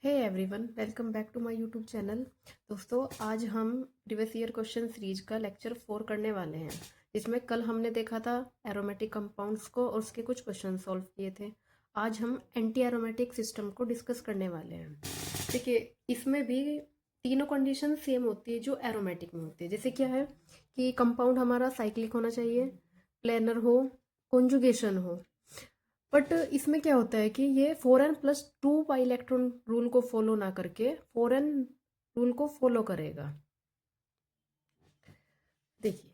Hey everyone, welcome back to my YouTube channel. दोस्तों, आज हम प्रीवियस ईयर क्वेश्चन सीरीज का लेक्चर 4 करने वाले हैं, जिसमें कल हमने देखा था एरोमेटिक कंपाउंड्स को और उसके कुछ क्वेश्चन सॉल्व किए थे। आज हम एंटी एरोमेटिक सिस्टम को डिस्कस करने वाले हैं। देखिए, इसमें भी तीनों कंडीशन सेम होती है जो एरोमेटिक में होती है। जैसे क्या है कि कंपाउंड हमारा साइक्लिक होना चाहिए, प्लेनर हो, कॉन्जुगेशन हो। बट इसमें क्या होता है कि ये 4n+2 पाई इलेक्ट्रॉन रूल को फॉलो ना करके 4n रूल को फॉलो करेगा। देखिए,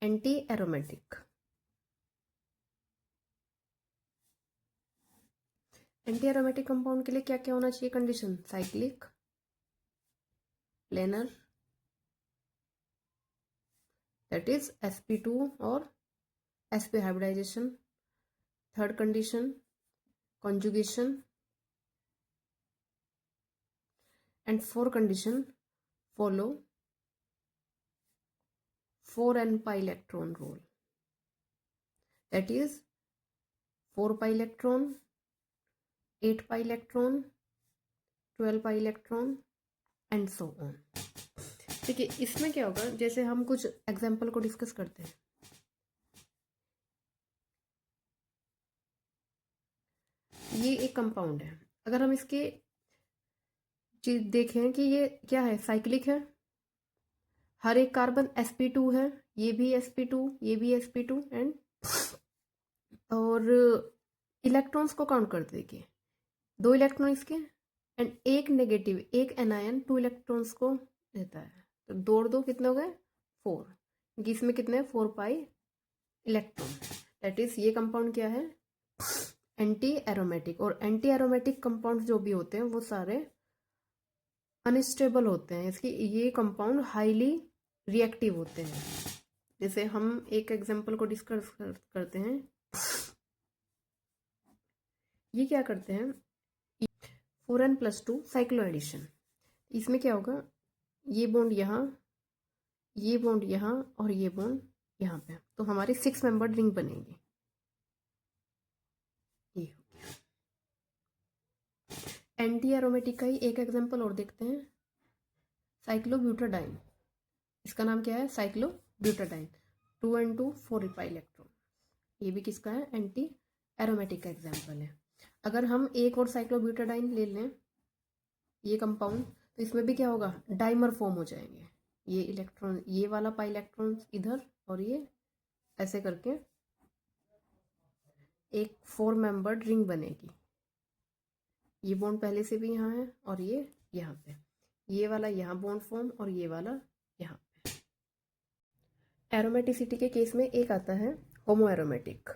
एंटी एरोमेटिक कंपाउंड के लिए क्या क्या होना चाहिए condition? Cyclic, planar, that is sp2 और sp hybridization. Third condition conjugation, and fourth condition follow 4n pi electron rule, that is 4 pi electron, 8 pi electron, 12 pi electron and so on. देखिए, इसमें क्या होगा, जैसे हम कुछ एग्जाम्पल को discuss करते हैं। ये एक कंपाउंड है। अगर हम इसके चीज देखें कि ये क्या है, साइक्लिक है, हर एक कार्बन sp2 है, ये भी sp2, ये भी sp2 एंड और इलेक्ट्रॉन्स को काउंट करते देखिए, 2 इलेक्ट्रॉन इसके एंड एक नेगेटिव, एक एनायन 2 इलेक्ट्रॉन्स को देता है। तो दो और दो कितने हो गए? 4, क्योंकि इसमें कितने 4 पाई इलेक्ट्रॉन। दैट इज ये कंपाउंड क्या है? Anti aromatic. और एंटी एरोमेटिक कंपाउंड जो भी होते हैं वो सारे अनस्टेबल होते हैं। इसकी ये कंपाउंड हाईली रिएक्टिव होते हैं। जैसे हम एक एग्जांपल को डिस्कस करते हैं। ये क्या करते हैं, 4n+2 साइक्लो एडिशन। इसमें क्या होगा, ये बॉन्ड यहाँ, ये बॉन्ड यहाँ और ये बॉन्ड यहाँ पे, तो हमारी 6 मेंबर रिंग बनेगी। ये एंटी एरोमेटिक का ही एक एग्जांपल और देखते हैं, साइक्लोब्यूटाडाइन। इसका नाम क्या है? साइक्लोब्यूटाडाइन। 2n2 4 pi electron. ये भी किसका है? एंटी एरोमेटिक का एग्जांपल है। अगर हम एक और साइक्लोब्यूटाडाइन ले लें, ये कंपाउंड, तो इसमें भी क्या होगा, डाइमर फॉर्म हो जाएंगे। ये इलेक्ट्रॉन, ये वाला पाई इलेक्ट्रॉन इधर और ये ऐसे करके एक 4 मेंबर्ड रिंग बनेगी। ये बॉन्ड पहले से भी यहाँ है और ये यहाँ पे, ये वाला यहाँ बॉन्ड फॉर्म और ये वाला यहाँ पे। एरोमेटिसिटी के केस में एक आता है होमो एरोमेटिक।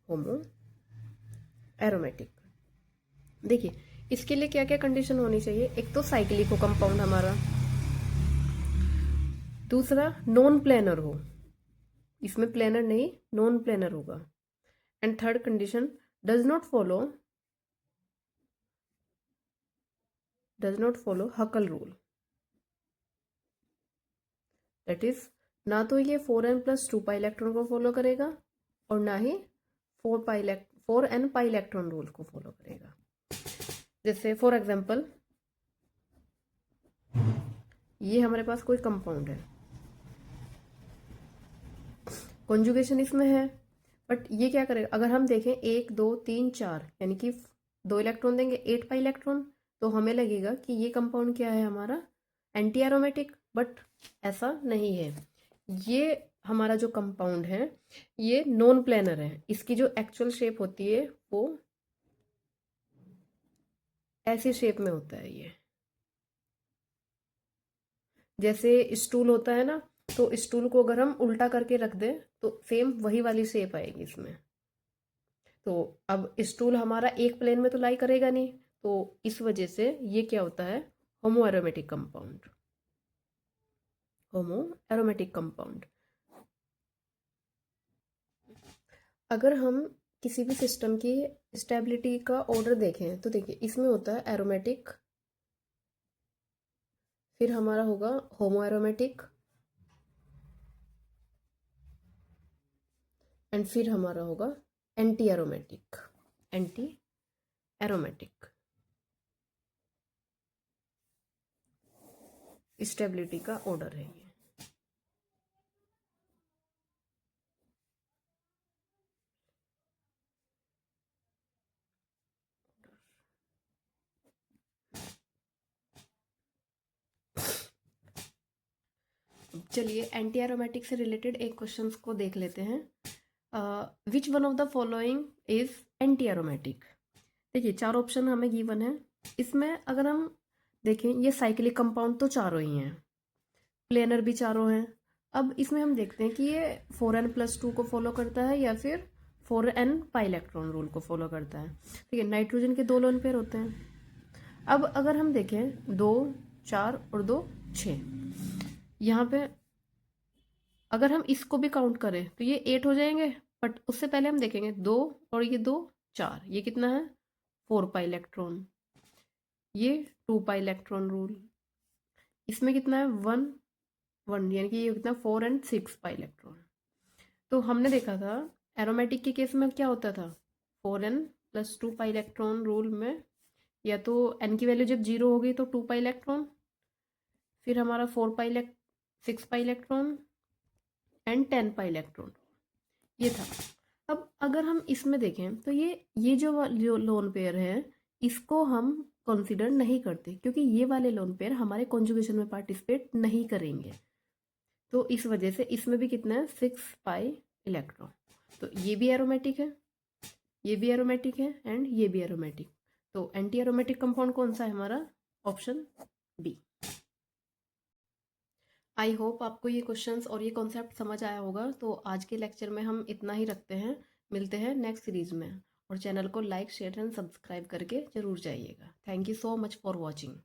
होमो एरोमेटिक, देखिए इसके लिए क्या क्या कंडीशन होनी चाहिए? एक तो साइक्लिक हो कंपाउंड हमारा, दूसरा नॉन प्लेनर हो, इसमें प्लेनर नहीं नॉन प्लेनर होगा, and third condition does not follow हकल rule. That is ना तो ये 4n+2 पाई इलेक्ट्रॉन को फॉलो करेगा और ना ही 4n पाई इलेक्ट्रॉन रूल को फॉलो करेगा। जैसे फॉर एग्जांपल, ये हमारे पास कोई कंपाउंड है, कॉन्जुगेशन इसमें है, बट ये क्या करेगा? अगर हम देखें 1 2 3 4, यानी कि 2 इलेक्ट्रॉन देंगे 8 पाई इलेक्ट्रॉन, तो हमें लगेगा कि ये कंपाउंड क्या है हमारा, एंटी एरोमेटिक। बट ऐसा नहीं है। ये हमारा जो कंपाउंड है ये नॉन प्लेनर है। इसकी जो एक्चुअल शेप होती है वो ऐसी शेप में होता है। ये जैसे स्टूल होता है ना, तो स्टूल को अगर हम उल्टा करके रख दें तो सेम वही वाली शेप आएगी इसमें। तो अब स्टूल हमारा एक प्लेन में तो लाई करेगा नहीं, तो इस वजह से ये क्या होता है, होमो एरोमेटिक कंपाउंड। होमो एरोमेटिक कंपाउंड। अगर हम किसी भी सिस्टम की स्टेबिलिटी का ऑर्डर देखें तो देखिए, इसमें होता है एरोमेटिक, फिर हमारा होगा होमो एरोमेटिक, एंड फिर हमारा होगा anti aromatic. Anti aromatic, stability का ऑर्डर है ये। चलिए एंटी एरोमेटिक से रिलेटेड एक क्वेश्चन को देख लेते हैं। Which one of the following is anti aromatic. देखिए 4 ऑप्शन हमें गिवन है। इसमें अगर हम देखें ये साइक्लिक कंपाउंड तो चारों ही हैं, प्लेनर भी चारों हैं। अब इसमें हम देखते हैं कि ये 4n+2 को फॉलो करता है या फिर 4n पाई इलेक्ट्रॉन रूल को फॉलो करता है। ठीक है, नाइट्रोजन के 2 लोन पेयर होते हैं। अब अगर हम देखें 2, 4 और 2, 6, यहाँ पे अगर हम इसको भी काउंट करें तो ये 8 हो जाएंगे। बट उससे पहले हम देखेंगे 2 और ये 2, 4, ये कितना है 4 पाई इलेक्ट्रॉन, ये 2 पाई इलेक्ट्रॉन रूल, इसमें कितना है 1 1, यानी कि ये कितना 4 एंड 6 पाई इलेक्ट्रॉन। तो हमने देखा था एरोमेटिक के केस में क्या होता था, 4n+2 पाई इलेक्ट्रॉन रूल में या तो n की वैल्यू जब 0 हो गई तो 2 पाई इलेक्ट्रॉन, फिर हमारा 6 पाई इलेक्ट्रॉन एंड 10 पाई इलेक्ट्रॉन, ये था। अब अगर हम इसमें देखें तो ये जो लोन पेयर है इसको हम कंसिडर नहीं करते, क्योंकि ये वाले लोन पेयर हमारे कॉन्जुगेशन में पार्टिसिपेट नहीं करेंगे। तो इस वजह से इसमें भी कितना है 6 पाई इलेक्ट्रॉन। तो ये भी एरोमेटिक है, ये भी एरोमेटिक है एंड ये भी एरोमेटिक। तो एंटी एरोमेटिक कंपाउंड कौन सा है हमारा, ऑप्शन बी। आई होप आपको ये क्वेश्चंस और ये कॉन्सेप्ट समझ आया होगा। तो आज के लेक्चर में हम इतना ही रखते हैं, मिलते हैं नेक्स्ट सीरीज में। और चैनल को लाइक शेयर एंड सब्सक्राइब करके जरूर जाइएगा। Thank you so much for watching.